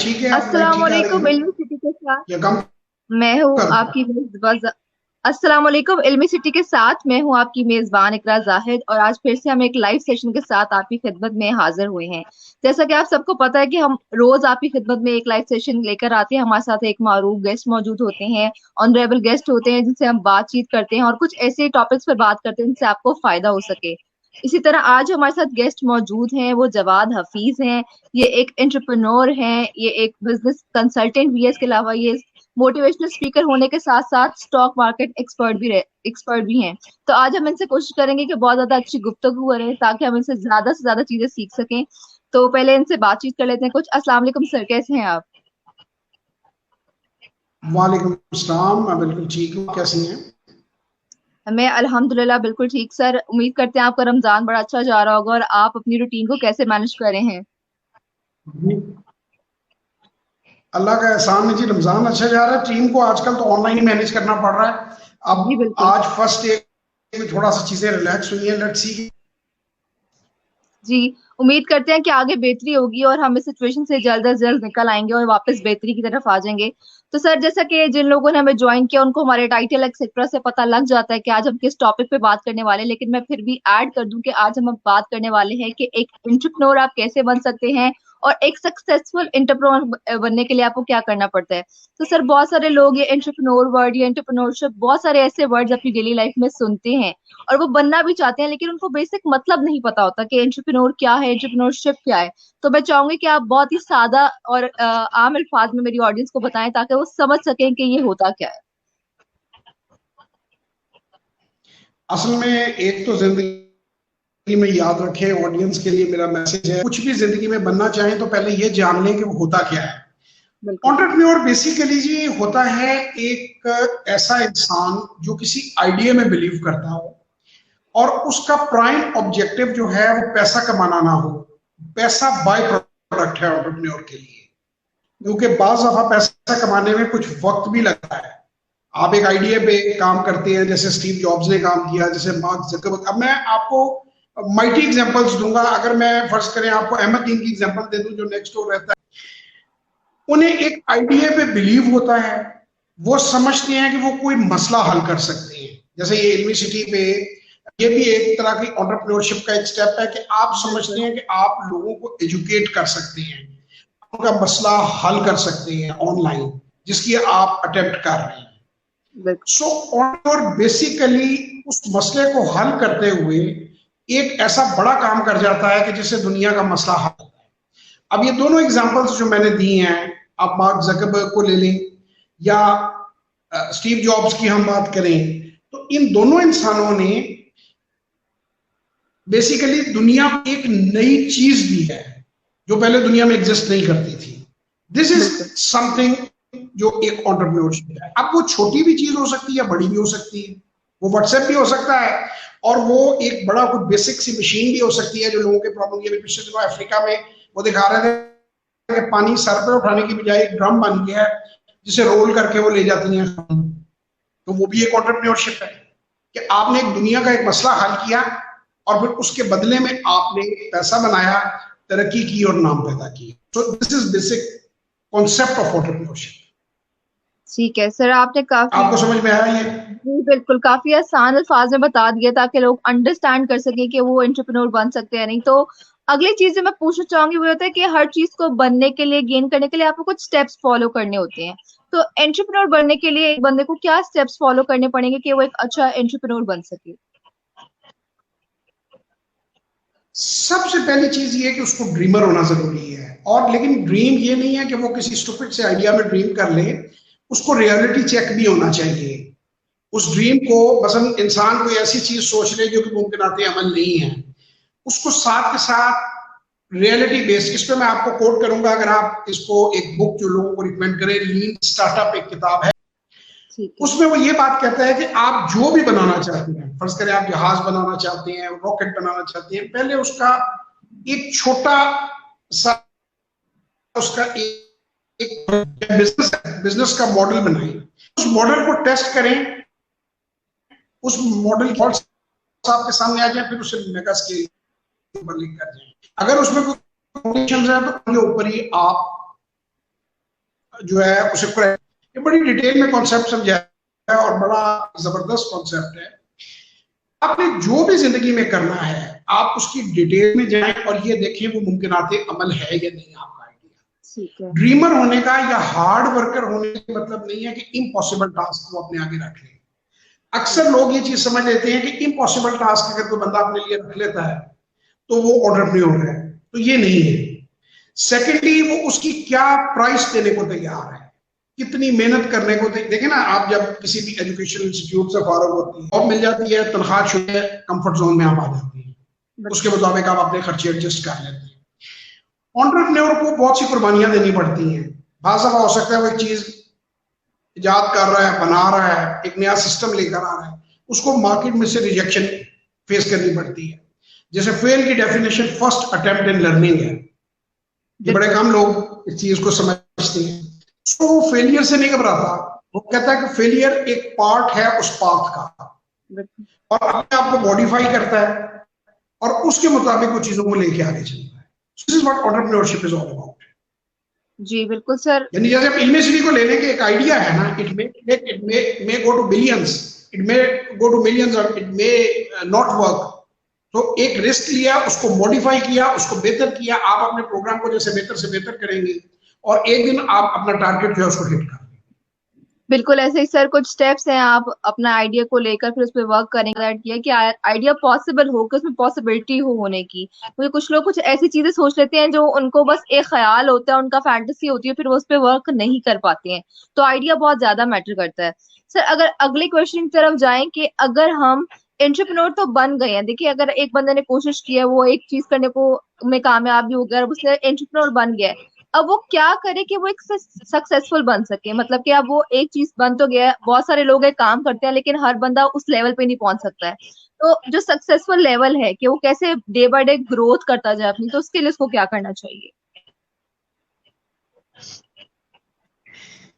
ठीक है, लाइट अस्सलाम ठीक आ रही वालेकुम है इल्मी सिटी के साथ या कम मैं हूँ कर दूं? आपकी मेजबान। अस्सलाम वालेकुम इल्मी सिटी के साथ मैं हूँ आपकी मेजबान इकरा जाहिद, और आज फिर से हम एक लाइव सेशन के साथ आपकी खिदमत में हाजिर हुए हैं। जैसा कि आप सबको पता है कि हम रोज आपकी खिदमत में एक लाइव सेशन लेकर आते हैं। हमारे साथ एक मारूफ गेस्ट मौजूद होते हैं, ऑनरेबल गेस्ट होते हैं, जिनसे हम बातचीत करते हैं और कुछ ऐसे टॉपिक्स पर बात करते हैं जिनसे आपको फायदा हो सके। इसी तरह आज हमारे साथ गेस्ट मौजूद हैं, वो जवाद हफीज हैं। ये एक एंटरप्रेन्योर हैं, ये एक बिजनेस कंसल्टेंट भी है, इसके अलावा ये मोटिवेशनल स्पीकर होने के साथ साथ स्टॉक मार्केट एक्सपर्ट भी हैं। तो आज हम इनसे कोशिश करेंगे कि बहुत ज्यादा अच्छी गुफ्तगू करें ताकि हम इनसे ज्यादा से ज्यादा चीजें सीख सकें। तो पहले इनसे बातचीत कर लेते हैं कुछ। अस्सलाम वालेकुम सर, कैसे हैं आप? वालेकुम सलाम, मैं बिल्कुल ठीक हूँ। कैसी हैं? मैं अल्हम्दुलिल्लाह बिल्कुल ठीक सर। उम्मीद करते हैं आपका रमजान बड़ा अच्छा जा रहा होगा, और आप अपनी रूटीन को कैसे मैनेज कर रहे हैं? जी, अल्लाह का एहसान है जी, रमजान अच्छा जा रहा है। टीम को आजकल तो ऑनलाइन ही मैनेज करना पड़ रहा है। अब जी बिल्कुल। आज फर्स्ट डे में थोड़ा सा चीजें रिलैक्स हुई हैं। Let's see. जी, उम्मीद करते हैं कि आगे बेहतरी होगी और हम इस सिचुएशन से जल्द से जल्द निकल आएंगे और वापस बेहतरी की तरफ आ जाएंगे। तो सर, जैसा कि जिन लोगों ने हमें ज्वाइन किया उनको हमारे टाइटल एक्सेट्रा से पता लग जाता है कि आज हम किस टॉपिक पे बात करने वाले हैं, लेकिन मैं फिर भी ऐड कर दूं कि आज हम अब बात करने वाले हैं कि एक एंटरप्रेन्योर आप कैसे बन सकते हैं, और एक सक्सेसफुल एंटरप्रेन्योर बनने के लिए आपको क्या करना पड़ता है। तो सर, बहुत सारे लोग ये एंटरप्रेन्योर वर्ड या एंटरप्रेन्योरशिप, बहुत सारे ऐसे वर्ड्स अपनी डेली लाइफ में सुनते हैं और वो बनना भी चाहते हैं, लेकिन उनको बेसिक मतलब नहीं पता होता कि एंटरप्रेन्योर क्या है, एंटरप्रेन्योरशिप क्या है। तो मैं चाहूंगी कि आप बहुत ही सादा और आम अल्फाज में मेरी ऑडियंस को बताएं ताकि वो समझ सकें कि ये होता क्या है। असल में एक तो जिंदगी में याद रखें, ऑडियंस के लिए मेरा मैसेज है, कुछ भी जिंदगी में बनना चाहें तो पहले ये जान लें कि वो होता क्या है। बिल्कुल। एंटरप्रेन्योर बेसिकली जी होता है एक ऐसा इंसान जो किसी आइडिया में बिलीव करता हो और उसका प्राइम ऑब्जेक्टिव जो है वो पैसा कमाना ना हो। पैसा बाय प्रोडक्ट है एंटरप्रेन्योर के लिए, क्योंकि बाज दफा पैसा कमाने में कुछ वक्त भी लगता है। आप एक आइडिया पे काम करते हैं, जैसे स्टीव जॉब्स ने काम किया, जैसे मार्क जकरबर्ग। अब मैं आपको माइटी एग्जांपल्स दूंगा। अगर मैं फर्ज करें आपको अहमद दीन की एग्जांपल दे दूं जो नेक्स्ट डोर रहता है, उन्हें एक आइडिया पे बिलीव होता है। वो समझते हैं कि वो कोई मसला हल कर सकते हैं। जैसे ये इल्मी सिटी पे ये भी एक तरह की एंटरप्रेन्योरशिप का एक स्टेप है कि आप समझते बिल्कुल। हैं कि आप लोगों को एजुकेट कर सकते हैं, उनका मसला हल कर सकते हैं ऑनलाइन, जिसकी आप अटेम्प्ट कर रहे हैं। बिल्कुल। सो और बेसिकली उस मसले को हल करते हुए एक ऐसा बड़ा काम कर जाता है कि जिससे दुनिया का मसला हल होता है। अब ये दोनों एग्जांपल्स जो मैंने दी हैं, आप मार्क जकरबर्ग को ले लें या स्टीव जॉब्स की हम बात करें, तो इन दोनों इंसानों ने बेसिकली दुनिया को एक नई चीज दी है जो पहले दुनिया में एग्जिस्ट नहीं करती थी। दिस इज बिल्कुल। समथिंग जो एक एंटरप्रेन्योरशिप है। अब वो छोटी भी चीज हो सकती है, बड़ी भी हो सकती है। वो व्हाट्सएप भी हो सकता है, और वो एक बड़ा कुछ बेसिक सी मशीन भी हो सकती है जो लोगों के प्रॉब्लम। ये पिछले दिनों अफ्रीका में वो दिखा रहे थे कि पानी सर पर उठाने की बजाय एक ड्रम बन गया है जिसे रोल करके वो ले जाती हैं। तो वो भी एक एंटरप्रेन्योरशिप है कि आपने एक दुनिया का एक मसला हल किया और फिर उसके बदले में आपने पैसा बनाया, तरक्की की और नाम पैदा किया। So this is basic concept of entrepreneurship. ठीक है सर, आपने काफी, आपको समझ में आया ये? जी बिल्कुल, काफी आसान अल्फाज में बता दिया ताकि लोग अंडरस्टैंड कर सके कि वो एंटरप्रेन्योर बन सकते हैं नहीं। तो अगली चीज जो मैं पूछना चाहूंगी वो होता है कि हर चीज को बनने के लिए, गेन करने के लिए आपको कुछ स्टेप्स फॉलो करने होते हैं। तो एंटरप्रेन्योर बनने के लिए एक बंदे को क्या स्टेप्स फॉलो करने पड़ेंगे कि वो एक अच्छा एंटरप्रेन्योर बन सके? सबसे पहली चीज ये है कि उसको ड्रीमर होना जरूरी है। और लेकिन ड्रीम ये नहीं है कि वो किसी स्टूपिड से आइडिया में ड्रीम कर ले, उसको रियलिटी चेक भी होना चाहिए। उस ड्रीम को मसलन इंसान कोई ऐसी चीज सोच ले जो कि मुमकिनाते अमल नहीं है, उसको साथ के साथ रियलिटी बेस्ड। इस पे मैं आपको कोट करूंगा, अगर आप इसको एक बुक जो लोगों को रिकमेंड करें, लीन स्टार्टअप एक किताब है, ठीक है। उसमें वो ये बात कहता है कि आप जो भी बनाना चाहते हैं, फर्ज करें आप जहाज बनाना चाहते हैं, रॉकेट बनाना चाहते हैं, पहले उसका एक छोटा सा उसका एक बिजनेस का मॉडल बनाएं। उस मॉडल को टेस्ट करें, उस मॉडल की आपके सामने आ जाए, फिर उसे मेगा स्केल पर लिख कर जाए। अगर उसमें कोई कंडीशन है तो उसके ऊपर ही आप जो है उसे ये बड़ी डिटेल में कॉन्सेप्ट समझाया है और बड़ा जबरदस्त कॉन्सेप्ट है। आपने जो भी जिंदगी में करना है आप उसकी डिटेल में जाएं और ये देखें वो मुमकिनाते अमल है या नहीं आपका आइडिया। ड्रीमर होने का या हार्ड वर्कर होने का मतलब नहीं है कि इम्पॉसिबल टास्क को अपने आगे रख ले। अक्सर लोग ये चीज समझ लेते हैं कि इम्पॉसिबल टास्क अगर कोई बंदा अपने लिए रख लेता है तो वो एंटरप्रेन्योर है, तो ये नहीं है। सेकेंडली वो उसकी क्या प्राइस देने को तैयार है, कितनी मेहनत करने को देखे ना। आप जब किसी भी एजुकेशन इंस्टीट्यूट से फारग होती है जॉब मिल जाती है, तनख्वाह छुए कंफर्ट जोन में आप आ जाती है, उसके मुताबिक आप अपने खर्चे एडजस्ट कर लेते हैं। एंटरप्रेन्योर को बहुत सी कुर्बानियां देनी पड़ती हैं। बाज़ दफा हो सकता है वो एक चीज इजाद कर रहा है, बना रहा है, एक नया सिस्टम लेकर आ रहा है, उसको मार्केट में से रिजेक्शन फेस करनी पड़ती है। जैसे फेल की definition first attempt in learning है, ये बड़े कम लोग इस चीज को समझते हैं। तो वो फेलियर से नहीं घबराता, वो कहता है कि फेलियर एक पार्ट है उस पाथ का, और अपने आप को मॉडिफाई करता है और उसके मुताबिक वो चीजों को लेके आगे चलता है। This is what entrepreneurship is all about. जी बिल्कुल सर। यानी जैसे आप इल्मी सिटी को लेने के एक आइडिया है ना, it may go to billions, it may go to millions और इट मे नॉट वर्क। तो एक रिस्क लिया, उसको मॉडिफाई किया, उसको बेहतर किया। आप अपने प्रोग्राम को जैसे बेहतर से बेहतर करेंगे और एक दिन आप अपना टारगेट जो है उसको हिट कर। बिल्कुल ऐसे ही सर कुछ स्टेप्स हैं, आप अपना आइडिया को लेकर फिर उस पर वर्क करेंगे कि आइडिया पॉसिबल हो, कि उसमें पॉसिबिलिटी हो होने की। मुझे कुछ लोग कुछ ऐसी चीजें सोच लेते हैं जो उनको बस एक ख्याल होता है, उनका फैंटेसी होती है, फिर वो उस पर वर्क नहीं कर पाते हैं। तो आइडिया बहुत ज्यादा मैटर करता है। सर अगर अगले क्वेश्चन की तरफ जाएं कि अगर हम एंटरप्रेन्योर तो बन गए हैं, देखिए अगर एक बंदे ने कोशिश की है, वो एक चीज करने को में कामयाब भी हो गया, उसने एंटरप्रेन्योर बन गया है, अब वो क्या करे कि वो एक सक्सेसफुल बन सके। मतलब कि अब वो एक चीज बन तो गया है, बहुत सारे लोग काम करते हैं लेकिन हर बंदा उस लेवल पे नहीं पहुंच सकता है। तो जो सक्सेसफुल लेवल है कि वो कैसे डे बाय डे ग्रोथ करता जाए अपनी, तो उसके लिए उसको क्या करना चाहिए?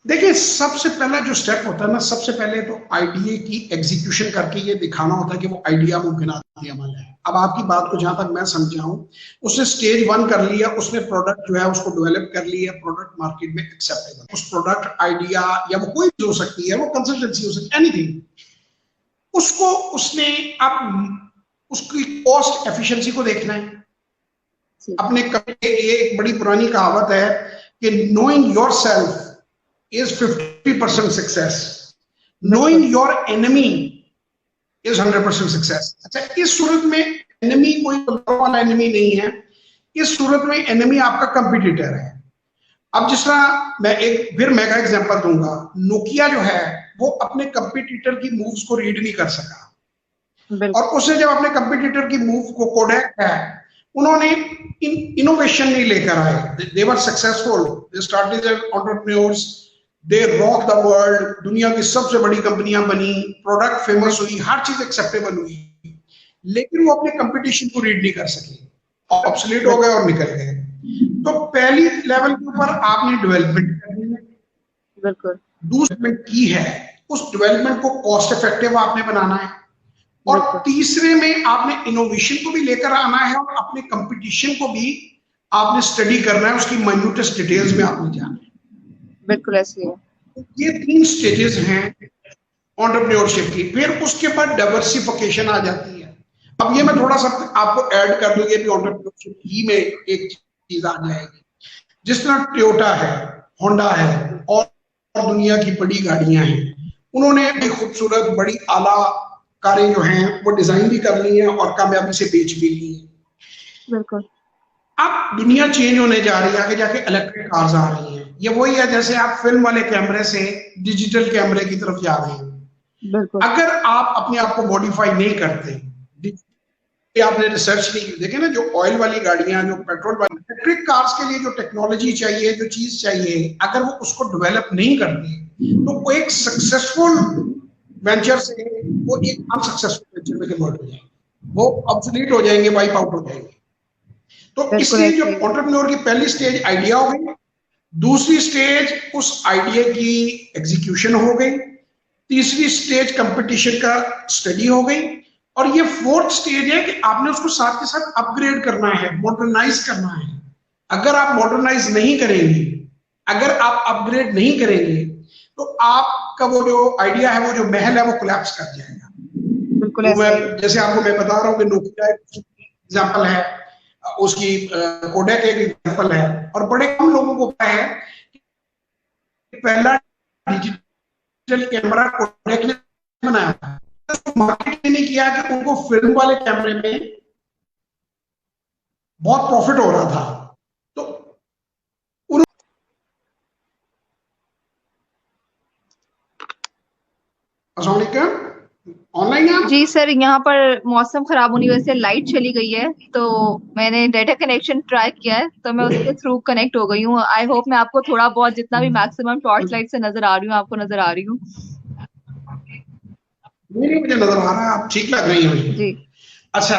देखिए सबसे पहला जो स्टेप होता है ना, सबसे पहले तो आइडिया की एग्जीक्यूशन करके ये दिखाना होता है कि वो आइडिया मुमकिनाती अमल है। अब आपकी बात को जहां तक मैं समझा हूं, उसने स्टेज 1 कर लिया, उसने प्रोडक्ट जो है उसको डेवलप कर लिया, प्रोडक्ट मार्केट में एक्सेप्टेबल, उस प्रोडक्ट आइडिया या वो कोई भी हो सकती है, वो कंसल्टेंसी हो सकती है, एनीथिंग, उसको उसने अब उसकी कॉस्ट एफिशिएंसी को देखना है। अपने एक बड़ी पुरानी कहावत है कि knowing yourself is 50% success, knowing your enemy is 100% success। अच्छा, इस सूरत में एनिमी कोई वाला एनिमी नहीं है, इस सूरत में एनिमी आपका कंपटीटर है। अब जिस तरह मैं एक फिर मेगा एग्जांपल दूंगा, नोकिया जो है वो अपने कंपटीटर की मूव्स को रीड नहीं कर सका, और उसने जब अपने कंपटीटर की मूव को, कोडेक है, उन्होंने इनोवेशन नहीं लेकर आए, they were successful, they started as entrepreneurs, they rock the world, दुनिया की सबसे बड़ी कंपनियां बनी, प्रोडक्ट फेमस हुई, हर चीज एक्सेप्टेबल हुई, लेकिन वो अपने कंपटीशन को रीड नहीं कर सके, ऑब्सोलीट हो गए और निकल गए। तो पहली लेवल के ऊपर आपने डेवलपमेंट करनी है, बिल्कुल दूसरी की है, उस डेवलपमेंट को कॉस्ट इफेक्टिव आपने बनाना है, और तीसरे में आपने इनोवेशन को भी लेकर आना है और अपने कंपटीशन को भी आपने स्टडी करना है, उसकी माइन्यूटेस्ट डिटेल्स में आपने जाना है। बिल्कुल ऐसे है। ये 3 स्टेजेस हैं एंटरप्रेन्योरशिप की। फिर उसके बाद डाइवर्सिफिकेशन आ जाती है। अब ये मैं थोड़ा सा आपको ऐड कर दूं, ये भी एंटरप्रेन्योरशिप ही में एक चीज आ जाएगी। जिस तरह टोयोटा है, होंडा है और दुनिया की बड़ी गाड़ियां हैं, उन्होंने एक खूबसूरत बड़ी आला कारें जो हैं वो डिजाइन भी कर ली हैं और कामयाबी से बेच भी ली है। बिल्कुल। अब दुनिया चेंज होने जा रही है, आगे जाके इलेक्ट्रिक कार्स आ रही हैं। ये वही है जैसे आप फिल्म वाले कैमरे से डिजिटल कैमरे की तरफ जा रहे हैं। बिल्कुल। अगर आप अपने आप को मॉडिफाई नहीं करते, आपने रिसर्च नहीं की, देखे ना जो ऑयल वाली गाड़ियां, जो पेट्रोल वाली, इलेक्ट्रिक कार्स के लिए जो टेक्नोलॉजी चाहिए, जो चीज चाहिए, अगर वो उसको डेवलप नहीं करते तो वो एक सक्सेसफुल वेंचर से वो एक अनसक्सेसफुल वेंचर में कन्वर्ट हो जाएंगे, वो ऑब्सोलीट हो जाएंगे, वाइप आउट हो जाएंगे। तो इसलिए जो एंटरप्रेन्योर की पहली स्टेज आइडिया हो गई, दूसरी स्टेज उस आइडिया की एग्जीक्यूशन हो गई, तीसरी स्टेज कंपटीशन का स्टडी हो गई, और ये 4th स्टेज है कि आपने उसको साथ के साथ अपग्रेड करना है, मॉडर्नाइज करना है। अगर आप मॉडर्नाइज नहीं करेंगे अगर आप अपग्रेड नहीं करेंगे तो आपका वो जो आइडिया है, वो जो महल है, वो कोलैप्स कर जाएगा। बिल्कुल तो ऐसे ही। मैं जैसे आपको मैं बता रहा हूँ कि नोकिया एग्जाम्पल है, उसकी कोडेक एक एग्जाम्पल है, और बड़े कम लोगों को पता है कि पहला डिजिटल कैमरा कोडेक ने बनाया था। तो मार्केट ने नहीं किया कि उनको फिल्म वाले कैमरे में बहुत प्रॉफिट हो रहा था, तो ऑनलाइन है। जी सर, यहाँ पर मौसम खराब होने की वजह से लाइट चली गई है, तो मैंने डाटा कनेक्शन ट्राई किया है, तो मैं उसके थ्रू कनेक्ट हो गई हूँ। आई होप मैं आपको थोड़ा बहुत जितना भी मैक्सिमम टॉर्च लाइट से नजर आ रही हूँ, आपको नजर आ रही हूँ। नहीं, मुझे नजर आ रहा है, आप ठीक लग रही है मुझे। जी अच्छा,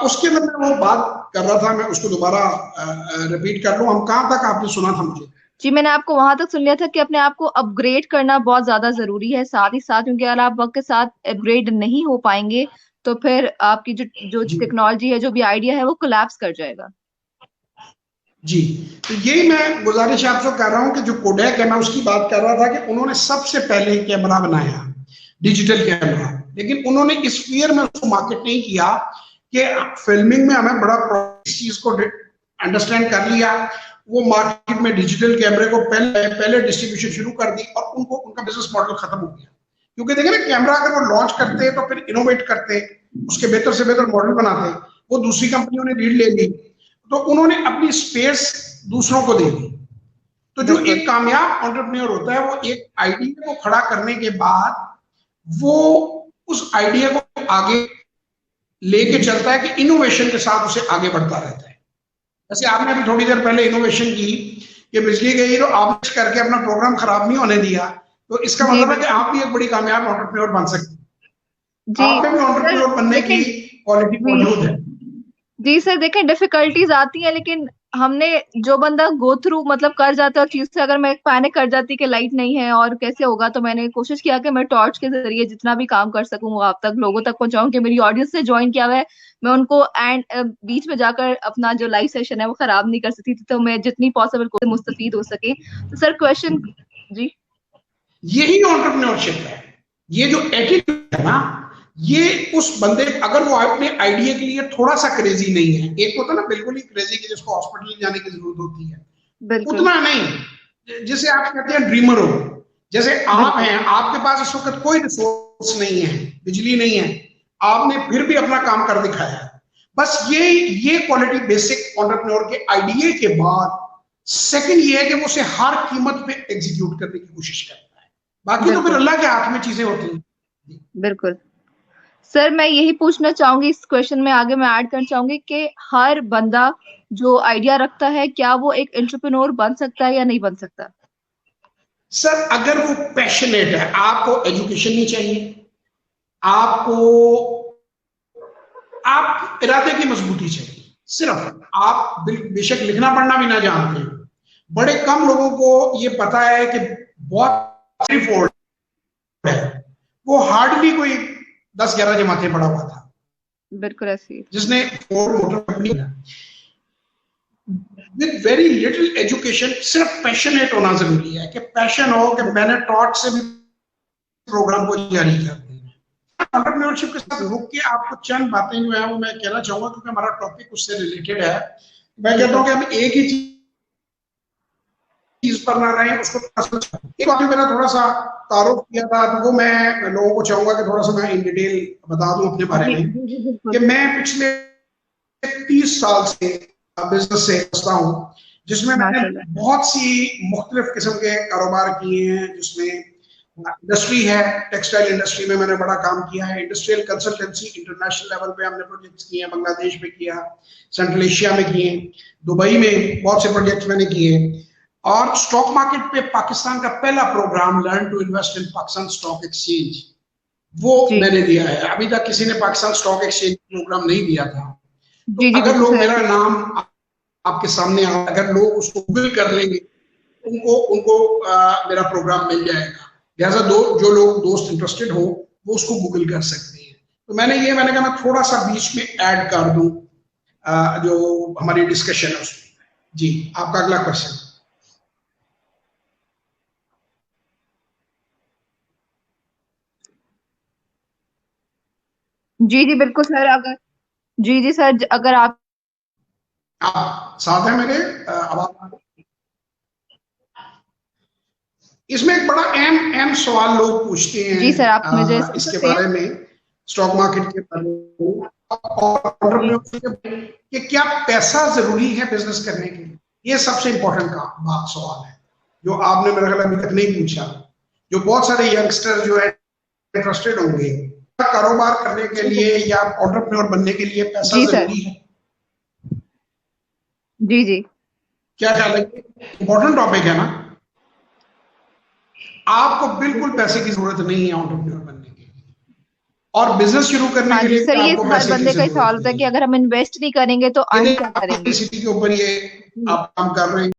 उसके बाद मैं वो बात कर रहा था, मैं उसको दोबारा रिपीट कर लूं। हम कहाँ तक आपने सुना था मुझे? जी, मैंने आपको वहां तक सुन लिया था कि अपने आप को अपग्रेड करना बहुत ज्यादा जरूरी है, साथ ही साथ क्योंकि अगर आप वक्त के साथ अपग्रेड नहीं हो पाएंगे तो फिर आपकी जो जो जी टेक्नोलॉजी है, जो भी आइडिया है, वो कोलैप्स कर जाएगा। जी, तो यही मैं गुजारिश आपसे कर रहा हूं कि जो कोडेक है, मैं उसकी बात कर रहा था कि उन्होंने सबसे पहले कैमरा बनाया, डिजिटल कैमरा, लेकिन उन्होंने इस फियर में उसको मार्केट नहीं किया कि फिल्मिंग में हमें बड़ा इस चीज को अंडरस्टैंड कर लिया। वो मार्केट में डिजिटल कैमरे को पहले पहले डिस्ट्रीब्यूशन शुरू कर दी, और उनको उनका बिजनेस मॉडल खत्म हो गया। क्योंकि देखिए ना, कैमरा अगर वो लॉन्च करते तो फिर इनोवेट करते, उसके बेहतर से बेहतर मॉडल बनाते, वो दूसरी कंपनियों ने लीड ले ली, तो उन्होंने अपनी स्पेस दूसरों को दे दी। तो जो बिल्कुल एक कामयाब एंटरप्रेन्योर होता है, वो एक आइडिया को खड़ा करने के बाद वो उस आइडिया को आगे लेके चलता है कि इनोवेशन के साथ उसे आगे बढ़ता रहता है। जैसे आपने अभी थोड़ी देर पहले इनोवेशन की कि बिजली गई तो आप करके अपना प्रोग्राम खराब नहीं होने दिया, तो इसका जी मतलब है कि बिल्कुल आप भी एक बड़ी कामयाब एंटरप्रेन्योर बन सकते हैं। जी आप में भी सर। एंटरप्रेन्योर बनने की लेकिन क्वालिटी जी मौजूद है। जी सर, देखें डिफिकल्टीज आती हैं, लेकिन हमने जो बंदा गो थ्रू मतलब कर जाता है चीज से, अगर मैं पैनिक कर जाती कि लाइट नहीं है और कैसे होगा, तो मैंने कोशिश किया कि मैं टॉर्च के जरिए जितना भी काम कर सकूं वो आप तक लोगों तक पहुंचाऊं, कि मेरी ऑडियंस से ज्वाइन किया हुआ है, मैं उनको एंड बीच में जाकर अपना जो लाइव सेशन है वो खराब नहीं कर सकती थी, तो मैं जितनी पॉसिबल को मुस्तफीद हो सके। तो सर क्वेश्चन जी। यही एंटरप्रेन्योरशिप है। ये जो एटीट्यूड है ना, ये उस बंदे, अगर वो अपने आइडिया के लिए थोड़ा सा क्रेजी नहीं है, एक होता है ना बिल्कुल ही क्रेजी कि जिसको हॉस्पिटल जाने की जरूरत होती है, बिल्कुल उतना नहीं, जिसे आप कहते हैं ड्रीमर हो। जैसे आप बिल्कुल हैं, आपके पास इस वक्त कोई रिसोर्स नहीं है, बिजली नहीं है, आपने फिर भी अपना काम कर दिखाया है। बस ये क्वालिटी बेसिक एंटरप्रेन्योर के आइडिया के बाद सेकंड ये है कि वो उसे हर कीमत पे एग्जीक्यूट करने की कोशिश करता है। बाकी तो फिर बिल्कुल अल्लाह के हाथ में चीजें होती हैं। बिल्कुल सर, मैं यही पूछना चाहूंगी इस क्वेश्चन में, आगे मैं ऐड करना चाहूंगी कि हर बंदा जो आइडिया रखता है, क्या वो एक एंटरप्रेन्योर बन सकता है या नहीं बन सकता? सर, अगर वो पैशनेट है, आपको एजुकेशन नहीं चाहिए, आपको आप इरादे की मजबूती चाहिए, सिर्फ आप बेशक लिखना पढ़ना भी ना जानते हैं। बड़े कम लोगों को ये पता है कि बहुत फोर्ड है, वो हार्डली कोई 10-11 जमातें पढ़ा हुआ था, बिल्कुल ऐसी। जिसने Ford motor company with very little education, सिर्फ पैशनेट होना जरूरी है, कि पैशन हो कि मैंने टॉट से भी प्रोग्राम को जारी कर दिया। एंटरप्रेन्योरशिप के साथ रुक के आपको चंद बातें जो है वो मैं कहना चाहूंगा, क्योंकि हमारा टॉपिक उससे रिलेटेड है। मैं कहता हूँ कि हम एक ही चीज पर ना रहे, उसको एक बार मैंने थोड़ा सा तारुफ किया था, तो वो मैं लोगों को चाहूंगा कि थोड़ा सा मैं इन डिटेल बता दूं अपने बारे जी में, जी जी बिल्कुल। कि मैं पिछले 30 साल से बिजनेस से बसता हूँ, जिसमें मैंने माशाल्लाह। बहुत सी मुख्तलिफ किस्म के कारोबार किए हैं, जिसमें इंडस्ट्री है, टेक्सटाइल इंडस्ट्री में मैंने बड़ा काम किया है, इंडस्ट्रियल कंसल्टेंसी इंटरनेशनल लेवल पे हमने प्रोजेक्ट्स किए हैं, बांग्लादेश में किया, सेंट्रल एशिया में किए, दुबई में बहुत से प्रोजेक्ट्स मैंने किए, और स्टॉक मार्केट पे पाकिस्तान का पहला programme learn to invest in Pakistan stock exchange, वो जी मैंने दिया है। अभी तक किसी ने पाकिस्तान स्टॉक एक्सचेंज प्रोग्राम नहीं दिया था। तो जी जी अगर बिल्कुल लोग सर मेरा ऐसी। नाम आपके सामने आ, अगर लोग उसको गूगल कर लेंगे, उनको उनको मेरा प्रोग्राम मिल जाएगा। लिहाजा जो लोग दोस्त इंटरेस्टेड हो वो उसको गूगल कर सकते हैं। तो मैंने कहा मैं थोड़ा सा बीच में ऐड कर दूं जो हमारी डिस्कशन है उसमें। जी, आपका अगला क्वेश्चन। जी जी बिल्कुल सर। अगर जी जी सर, अगर आप साथ है मेरे, अब इसमें एक बड़ा अहम अहम सवाल लोग पूछते हैं जी सर, आप मुझे इसमें इसके सेम। बारे में, स्टॉक मार्केट के बारे में और जी entrepreneurship के, कि क्या पैसा जरूरी है बिजनेस करने के लिए? ये सबसे इंपॉर्टेंट का बात सवाल है जो आपने मेरे ख्याल अभी तक नहीं पूछा, जो बहुत सारे यंगस्टर जो है इंटरेस्टेड होंगे कारोबार करने के लिए या एंटरप्रेन्योर बनने के लिए पैसा जी सर। जरूरी है। जी जी क्या ख्याल है? इंपॉर्टेंट टॉपिक है ना। आपको बिल्कुल पैसे की जरूरत नहीं है एंटरप्रेन्योर बनने के लिए, और बिजनेस शुरू करने हाँ के जी लिए सर, भी ये आपको हर पैसे की बंदे का ही जरूरत सवाल होता है नहीं कि है। अगर हम इन्वेस्ट नहीं करेंगे तो ये अर्न नहीं क्या आपको करेंगे। किसी के ऊपर ये जी आप काम कर रहे हैं